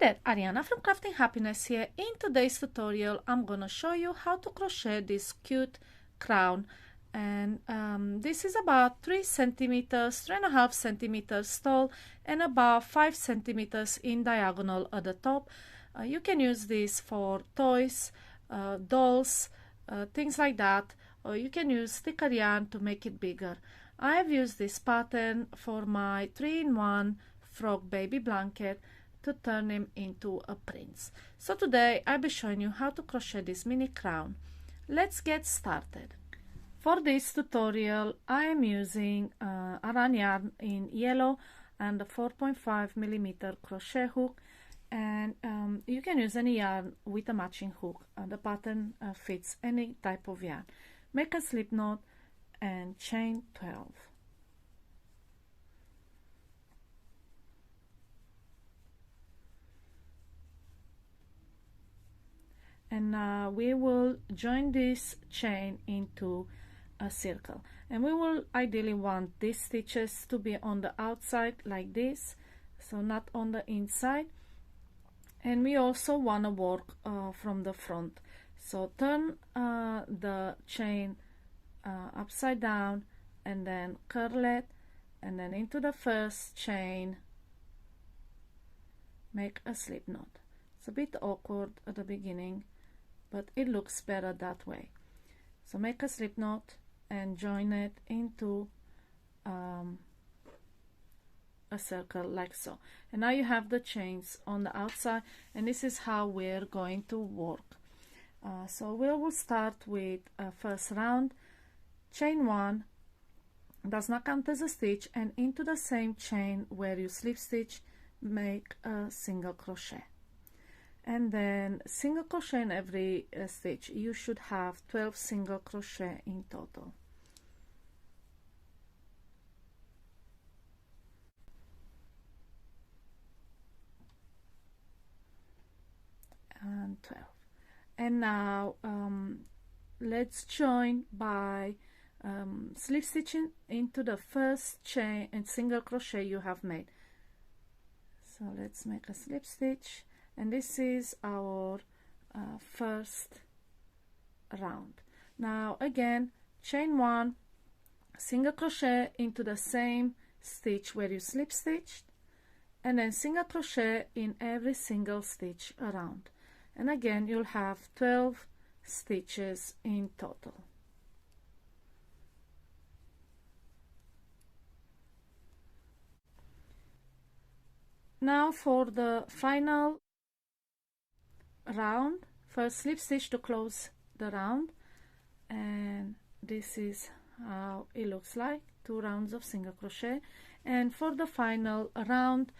there, Ariana from Crafting Happiness here. In today's tutorial I'm gonna show you how to crochet this cute crown, and this is about 3.5 centimeters tall and about 5 centimeters in diagonal at the top. You can use this for toys, dolls, things like that, or you can use thicker yarn to make it bigger. I have used this pattern for my 3-in-1 frog baby blanket to turn him into a prince. So today I'll be showing you how to crochet this mini crown. Let's get started. For this tutorial I am using Aran yarn in yellow and a 4.5mm crochet hook, and you can use any yarn with a matching hook. The pattern fits any type of yarn. Make a slip knot and chain 12. And now we will join this chain into a circle, and we will ideally want these stitches to be on the outside like this, so not on the inside. And we also want to work from the front, so turn the chain upside down and then curl it, and then into the first chain make a slip knot. It's a bit awkward at the beginning, but it looks better that way. So make a slip knot and join it into a circle like so. And now you have the chains on the outside, and this is how we're going to work. So we will start with first round, chain 1, does not count as a stitch, and into the same chain where you slip stitch make a single crochet, and then single crochet in every stitch. You should have 12 single crochet in total. And 12. And now let's join by slip stitching into the first chain and single crochet you have made. So let's make a slip stitch, and this is our first round. Now again, chain 1, single crochet into the same stitch where you slip stitched, and then single crochet in every single stitch around, and again you'll have 12 stitches in total. Now for the final round, first slip stitch to close the round, and this is how it looks like, 2 rounds of single crochet. And for the final round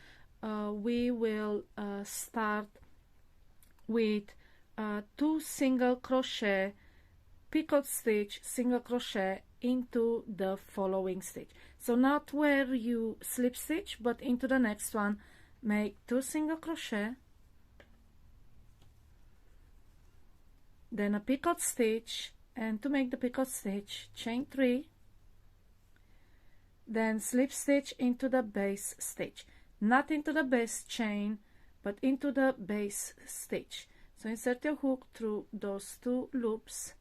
we will start with 2 single crochet, picot stitch, single crochet into the following stitch. So not where you slip stitch, but into the next one. Make 2 single crochet, then a picot stitch, and to make the picot stitch chain 3, then slip stitch into the base stitch, not into the base chain but into the base stitch. So insert your hook through those 2 loops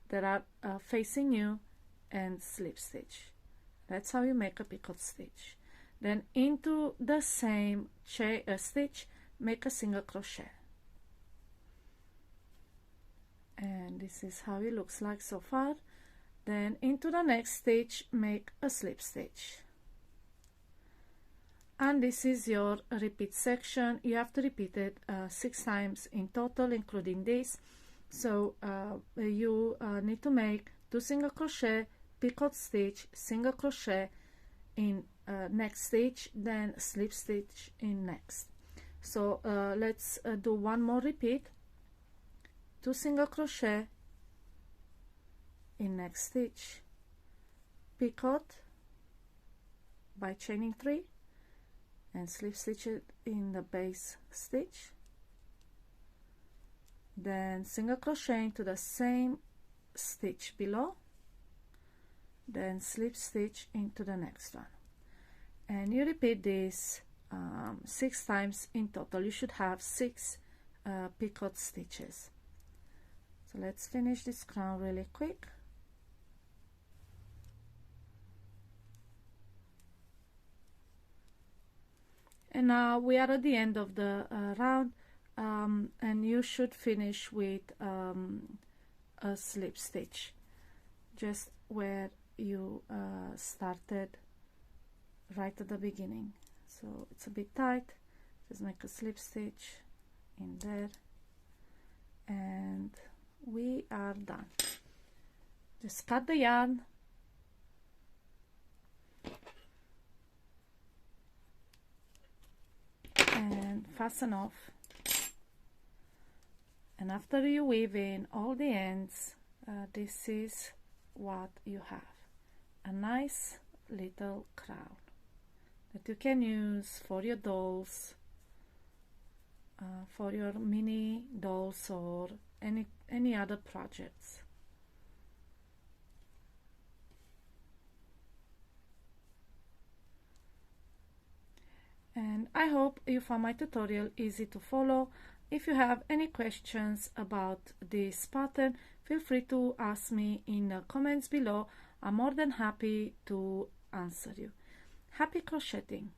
that are facing you and slip stitch. That's how you make a picot stitch. Then into the same stitch make a single crochet, and this is how it looks like so far. Then into the next stitch make a slip stitch, and this is your repeat section. You have to repeat it 6 times in total, including this. So you need to make 2 single crochet, picot stitch, single crochet in next stitch, then slip stitch in next. So let's do one more repeat, 2 single crochet in next stitch, picot by chaining 3, and slip stitch it in the base stitch, then single crochet into the same stitch below, then slip stitch into the next one, and you repeat this 6 times in total. You should have 6 picot stitches. So let's finish this crown really quick. And now we are at the end of the round, and you should finish with a slip stitch just where you started right at the beginning. So it's a bit tight, just make a slip stitch in there, and we are done. Just cut the yarn and fasten off, and after you weave in all the ends, this is what you have: a nice little crown that you can use for your dolls, for your mini dolls, or any other projects. And I hope you found my tutorial easy to follow. If you have any questions about this pattern, feel free to ask me in the comments below. I'm more than happy to answer you. Happy crocheting!